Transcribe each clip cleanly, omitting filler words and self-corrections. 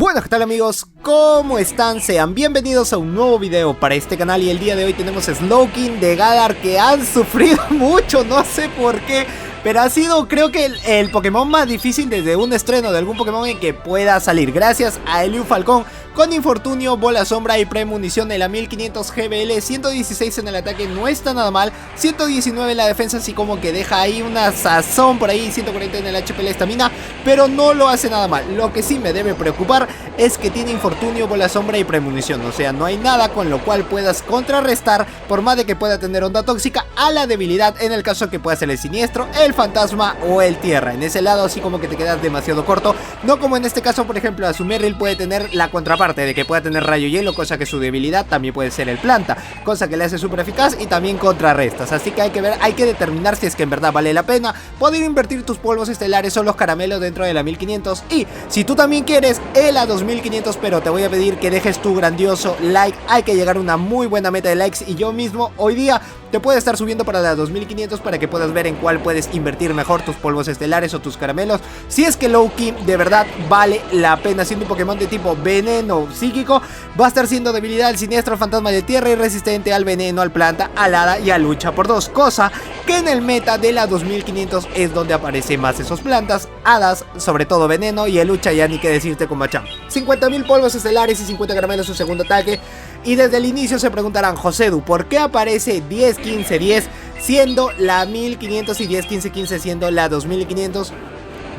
Bueno, ¿qué tal amigos? ¿Cómo están? Sean bienvenidos a un nuevo video para este canal. Y el día de hoy tenemos Slowking de Galar, que han sufrido mucho, no sé por qué, pero ha sido, creo que el Pokémon más difícil desde un estreno de algún Pokémon en que pueda salir. Gracias a Eliu Falcón, con Infortunio, Bola Sombra y Premunición en la 1500 GBL, 116 en el ataque, no está nada mal, 119 en la defensa, así como que deja ahí una sazón por ahí, 140 en el HP la estamina, pero no lo hace nada mal. Lo que sí me debe preocupar es que tiene Infortunio, Bola Sombra y Premunición, o sea, no hay nada con lo cual puedas contrarrestar, por más de que pueda tener onda tóxica, a la debilidad en el caso que pueda ser el siniestro, el fantasma o el tierra. En ese lado así como que te quedas demasiado corto, no como en este caso, por ejemplo, Azumarill puede tener la contraparte de que pueda tener rayo hielo, cosa que su debilidad también puede ser el planta, cosa que le hace súper eficaz y también contrarrestas. Así que hay que ver, hay que determinar si es que en verdad vale la pena poder invertir tus polvos estelares o los caramelos dentro de la 1500. Y si tú también quieres el a 2500, pero te voy a pedir que dejes tu grandioso like. Hay que llegar a una muy buena meta de likes y yo mismo hoy día te puedo estar subiendo para la 2500 para que puedas ver en cuál puedes invertir mejor tus polvos estelares o tus caramelos, si es que Slowking de verdad vale la pena. Siendo un Pokémon de tipo veneno psíquico, va a estar siendo debilidad al siniestro, al fantasma de tierra y resistente al veneno, al planta, al hada y a lucha por dos, cosa que en el meta de la 2500 es donde aparecen más esos plantas, hadas, sobre todo veneno, y el lucha ya ni que decirte con Machamp. 50.000 polvos estelares y 50 caramelos su segundo ataque. Y desde el inicio se preguntarán: Josedu, ¿por qué aparece 10, 15, 10 siendo la 1500 y 10, 15, 15 siendo la 2500?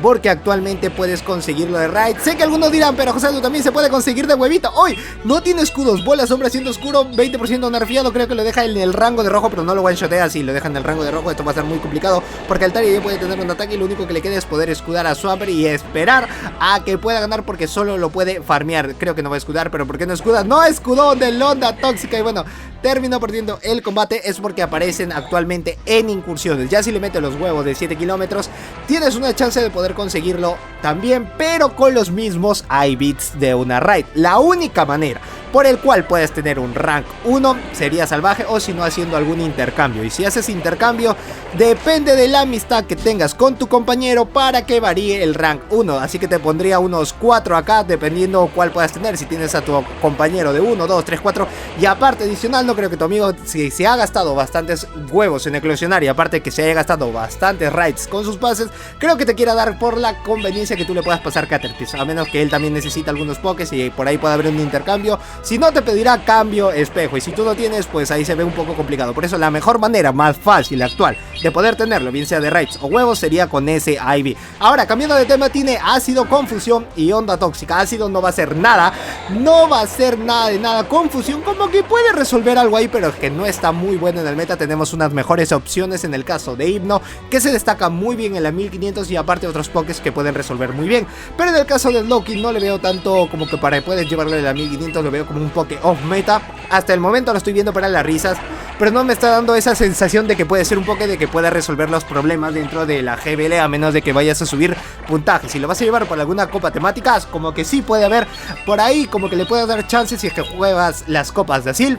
Porque actualmente puedes conseguirlo de raid. Sé que algunos dirán, pero Josedu también se puede conseguir de huevito. Hoy no tiene escudos, Bola Sombra siendo oscuro, 20% nerfeado. Creo que lo deja en el rango de rojo, pero no lo one-shotea. Si lo deja en el rango de rojo, esto va a ser muy complicado, porque Altaria ya puede tener un ataque y lo único que le queda es poder escudar a Swampert y esperar a que pueda ganar, porque solo lo puede farmear. Creo que no va a escudar, pero ¿por qué no escuda? No escudó de onda tóxica. Y bueno, terminó perdiendo el combate. Es porque aparecen actualmente en incursiones. Ya si le metes los huevos de 7 kilómetros, tienes una chance de poder conseguirlo también, pero con los mismos I-bits de una raid. La única manera por el cual puedes tener un rank 1 sería salvaje, o si no haciendo algún intercambio. Y si haces intercambio, depende de la amistad que tengas con tu compañero para que varíe el rank 1. Así que te pondría unos 4 acá, dependiendo cuál puedas tener. Si tienes a tu compañero de 1, 2, 3, 4. Y aparte adicional, no creo que tu amigo, si se ha gastado bastantes huevos en eclosionar, y aparte que se haya gastado bastantes raids con sus pases, creo que te quiera dar por la conveniencia que tú le puedas pasar Caterpie. A menos que él también necesite algunos pokés y por ahí pueda haber un intercambio. Si no, te pedirá cambio espejo, y si tú no tienes, pues ahí se ve un poco complicado. Por eso la mejor manera, más fácil, actual, de poder tenerlo, bien sea de raids o huevos, sería con ese IV. Ahora, cambiando de tema, tiene ácido, confusión y onda tóxica. Ácido no va a hacer nada, no va a hacer nada de nada. Confusión como que puede resolver algo ahí, pero es que no está muy bueno en el meta. Tenemos unas mejores opciones en el caso de Hypno, que se destaca muy bien en la 1500, y aparte otros pokés que pueden resolver muy bien. Pero en el caso de Slowking no le veo tanto como que para poder llevarle a la 1500, lo veo como un poké off meta. Hasta el momento lo estoy viendo para las risas, pero no me está dando esa sensación de que puede ser un poké de que pueda resolver los problemas dentro de la GBL, a menos de que vayas a subir puntaje. Si lo vas a llevar por alguna copa temática, como que sí puede haber por ahí, como que le puede dar chances. Si es que juegas las copas de Asil,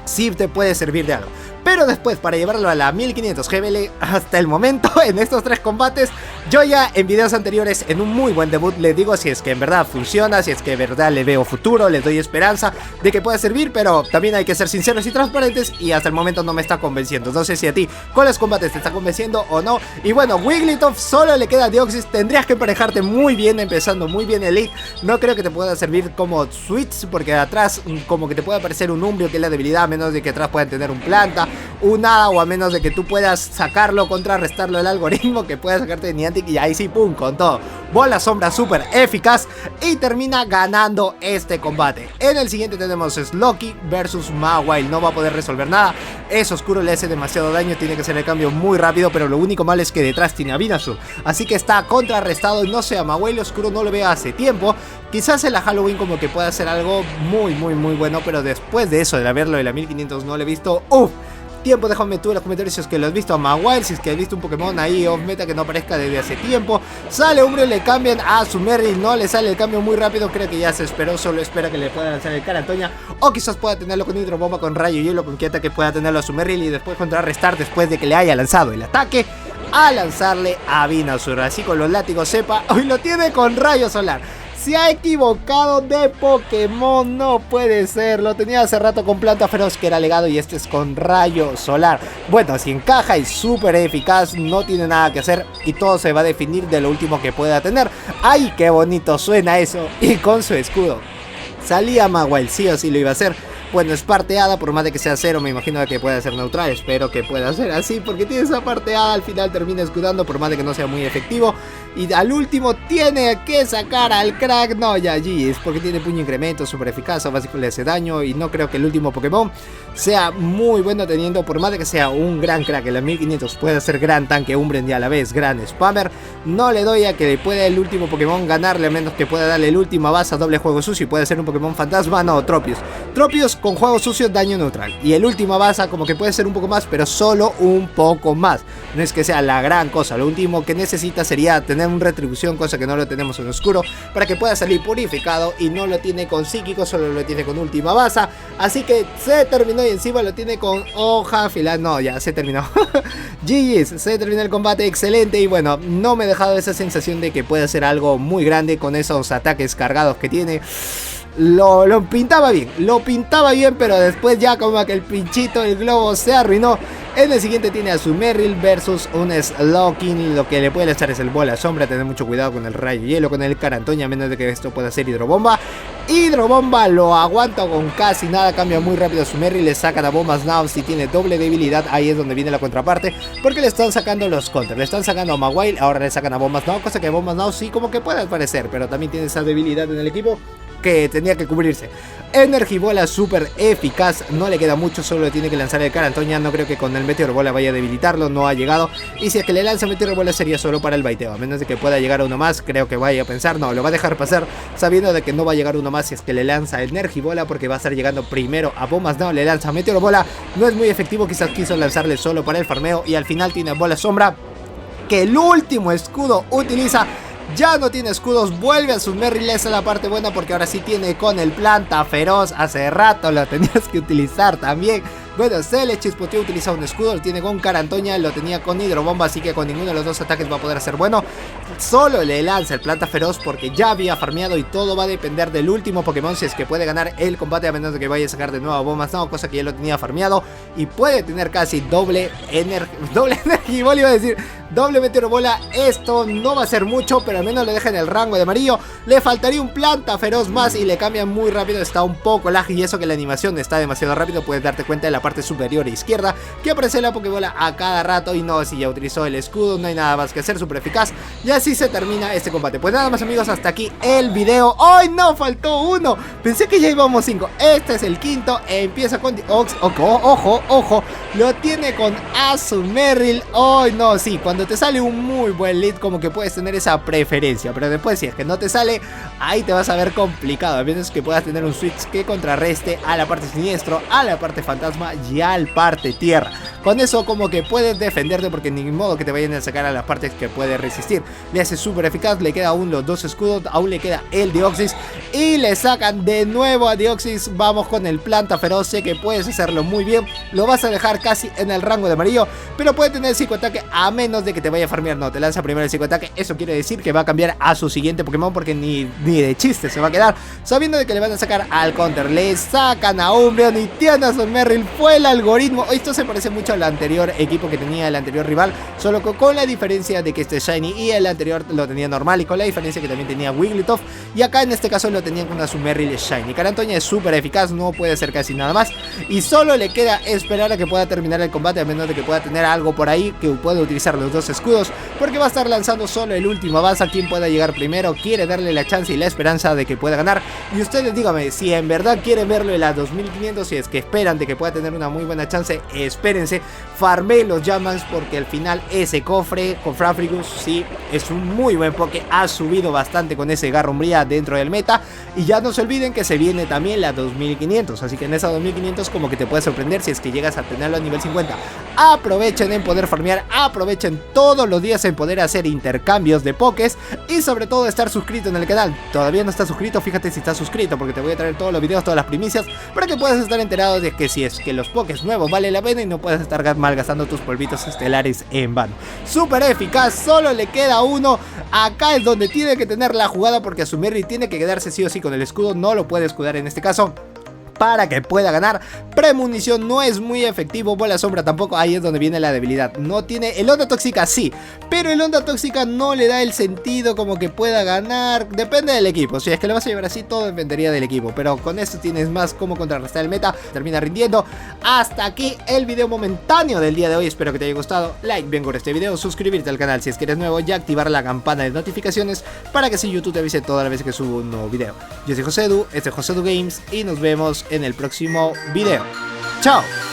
sí te puede servir de algo. Pero después, para llevarlo a la 1500 GBL, hasta el momento, en estos 3 combates, yo ya en videos anteriores, en un muy buen debut, les digo si es que en verdad funciona, si es que en verdad le veo futuro, les doy esperanza de que pueda servir. Pero también hay que ser sinceros y transparentes, y hasta el momento no me está convenciendo. No sé si a ti con los combates te está convenciendo o no. Y bueno, Wigglytuff solo le queda Deoxys. Tendrías que emparejarte muy bien, empezando muy bien Elite. No creo que te pueda servir como Switch, porque atrás como que te puede aparecer un Umbrio, que es la debilidad, a menos de que atrás puedan tener un planta, un hada, o a menos de que tú puedas sacarlo, contrarrestarlo el algoritmo, que pueda sacarte de Niantic, y ahí sí, pum, con todo. Bola Sombra súper eficaz, y termina ganando este combate. En el siguiente tenemos Slowking versus Mawile. No va a poder resolver nada, es oscuro, le hace demasiado daño, tiene que hacer el cambio muy rápido, pero lo único malo es que detrás tiene a Venusaur, así que está contrarrestado. No sé, a Mawile oscuro no lo veo hace tiempo. Quizás en la Halloween como que pueda hacer algo muy bueno, pero después de eso, de verlo de la 1500, no lo he visto. Tiempo, déjame tú en los comentarios si es que lo has visto a Mawile, si es que has visto un Pokémon ahí off meta que no aparezca desde hace tiempo. Sale Umbreon, le cambian a Azumarill, no le sale el cambio muy rápido, creo que ya se esperó, solo espera que le pueda lanzar el Carantoña, o quizás pueda tenerlo con Hidrobomba, con Rayo Hielo, con Quieta, que pueda tenerlo a Azumarill y después contrarrestar después de que le haya lanzado el ataque a lanzarle a Venusaur. Así con los látigos sepa, hoy lo tiene con Rayo Solar. Se ha equivocado de Pokémon, no puede ser. Lo tenía hace rato con Planta Feroz, que era legado, y este es con Rayo Solar. Bueno, si encaja y súper eficaz, no tiene nada que hacer y todo se va a definir de lo último que pueda tener. ¡Ay, qué bonito suena eso! Y con su escudo salía Mawile, sí o sí lo iba a hacer. Bueno, es parteada, por más de que sea cero, me imagino que pueda ser neutral. Espero que pueda ser así, porque tiene esa parteada, al final termina escudando, por más de que no sea muy efectivo. Y al último tiene que sacar al crack. No, ya GG, es porque tiene puño incremento, super eficaz, básico le hace daño. Y no creo que el último Pokémon sea muy bueno teniendo, por más de que sea un gran crack, en la 1500 puede ser gran tanque Umbreon y a la vez gran spammer. No le doy a que le pueda el último Pokémon ganarle, a menos que pueda darle el último base a doble juego sucio y puede ser un Pokémon fantasma. No, Tropius. Tropius con juego sucio, daño neutral. Y el último base como que puede ser un poco más, pero solo un poco más. No es que sea la gran cosa. Lo último que necesita sería tener un retribución, cosa que no lo tenemos en oscuro, para que pueda salir purificado. Y no lo tiene con psíquico, solo lo tiene con última base. Así que se terminó y encima lo tiene con hoja afilada. No, ya se terminó. GG's, se terminó el combate, excelente. Y bueno, no me he dejado esa sensación de que puede hacer algo muy grande con esos ataques cargados que tiene. Lo pintaba bien, pero después ya como que el pinchito, el globo se arruinó. En el siguiente tiene a su Merrill versus un Slowking. Lo que le puede lanzar es el bola sombra. Tener mucho cuidado con el rayo hielo, con el Carantoña, a menos de que esto pueda ser hidrobomba. Hidrobomba lo aguanta con casi nada, cambia muy rápido a su Merrill. Le sacan a Bombas Now si tiene doble debilidad. Ahí es donde viene la contraparte, porque le están sacando los counters. Le están sacando a Mawile, ahora le sacan a Bombas Now, cosa que Bombas Now sí como que puede aparecer, pero también tiene esa debilidad en el equipo que tenía que cubrirse. Energibola súper eficaz, no le queda mucho, solo le tiene que lanzar el Carantoña. No creo que con el Meteor Bola vaya a debilitarlo, no ha llegado. Y si es que le lanza Meteor Bola sería solo para el baiteo, a menos de que pueda llegar a uno más. Creo que vaya a pensar, no, lo va a dejar pasar, sabiendo de que no va a llegar uno más si es que le lanza Energibola, porque va a estar llegando primero a Bombas. No, le lanza Meteor Bola, no es muy efectivo, quizás quiso lanzarle solo para el farmeo. Y al final tiene Bola Sombra, que el último escudo utiliza. Ya no tiene escudos, vuelve a su Merrill. Esa es la parte buena, porque ahora sí tiene con el Planta Feroz. Hace rato lo tenías que utilizar también. Bueno, se le chispoteó, utiliza un escudo, lo tiene con Carantoña, lo tenía con hidrobomba, así que con ninguno de los dos ataques va a poder hacer bueno. Solo le lanza el Planta Feroz porque ya había farmeado, y todo va a depender del último Pokémon si es que puede ganar el combate, a menos de que vaya a sacar de nuevo a Bombas Now, cosa que ya lo tenía farmeado. Y puede tener casi doble Energibola, iba a decir, doble Meteor Bola. Esto no va a ser mucho, pero al menos le dejan el rango de amarillo. Le faltaría un Planta Feroz más y le cambia muy rápido, está un poco lag, y eso que la animación está demasiado rápido. Puedes darte cuenta de la parte superior e izquierda que aparece la Pokébola a cada rato. Y no, si ya utilizó el escudo, no hay nada más que hacer, súper eficaz. Y así se termina este combate. Pues nada más, amigos, hasta aquí el video. ¡Ay, no! Faltó uno, pensé que ya íbamos 5. Este es el quinto, empieza con ojo, lo tiene con Azumarill. ¡Ay, no! Sí, cuando te sale un muy buen lead, como que puedes tener esa preferencia, pero después si es que no te sale, ahí te vas a ver complicado, a menos que puedas tener un switch que contrarreste a la parte siniestro, a la parte fantasma y al parte tierra. Con eso como que puedes defenderte, porque ni modo que te vayan a sacar a las partes que puede resistir. Le hace súper eficaz, le queda aún los dos escudos, aún le queda el Deoxys y le sacan de nuevo a Deoxys. Vamos con el Planta Feroz, sé que puedes hacerlo muy bien, lo vas a dejar casi en el rango de amarillo, pero puede tener psicoataque a menos de que te vaya a farmear. No, te lanza primero el psicoataque, eso quiere decir que va a cambiar a su siguiente Pokémon, porque ni de chiste se va a quedar, sabiendo de que le van a sacar al counter. Le sacan a Umbreon y tiene a Azumarill. Fue el algoritmo. Esto se parece mucho al anterior equipo que tenía el anterior rival, solo que con la diferencia de que este Shiny y el anterior lo tenía normal, y con la diferencia que también tenía Wigglytuff, y acá en este caso lo tenían con una Azumarill Shiny. Carantoña es súper eficaz, no puede hacer casi nada más, y solo le queda esperar a que pueda terminar el combate, a menos de que pueda tener algo por ahí que pueda utilizar los dos escudos, porque va a estar lanzando solo el último base. A quien pueda llegar primero, quiere darle la chance y la esperanza de que pueda ganar. Y ustedes díganme si en verdad quieren verlo en la 2500, si es que esperan de que pueda tener una muy buena chance, espérense, farmé los Jamans, porque al final ese cofre con Frafrigus sí es un muy buen Poké, ha subido bastante con ese Garrumbría dentro del meta. Y ya no se olviden que se viene también la 2500, así que en esa 2500 como que te puede sorprender si es que llegas a tenerlo a nivel 50. Aprovechen en poder farmear, aprovechen todos los días en poder hacer intercambios de Pokés, y sobre todo estar suscrito en el canal. Todavía no estás suscrito, fíjate si estás suscrito, porque te voy a traer todos los videos, todas las primicias, para que puedas estar enterado de que si es que los Pokés nuevos vale la pena y no puedes estar malgastando tus polvitos estelares en vano. Súper eficaz, solo le queda uno. Acá es donde tiene que tener la jugada, porque Azumarill tiene que quedarse sí o sí con el escudo. No lo puede escudar en este caso para que pueda ganar. Premonición no es muy efectivo, bola sombra tampoco. Ahí es donde viene la debilidad. No tiene el onda tóxica, sí, pero el onda tóxica no le da el sentido como que pueda ganar. Depende del equipo. Si es que lo vas a llevar así, todo dependería del equipo, pero con esto tienes más cómo contrarrestar el meta. Termina rindiendo. Hasta aquí el video momentáneo del día de hoy. Espero que te haya gustado. Like bien con este video, suscribirte al canal si es que eres nuevo y activar la campana de notificaciones para que así YouTube te avise todas las veces que subo un nuevo video. Yo soy Josedu, este es Josedu Games y nos vemos en el próximo video. ¡Chao!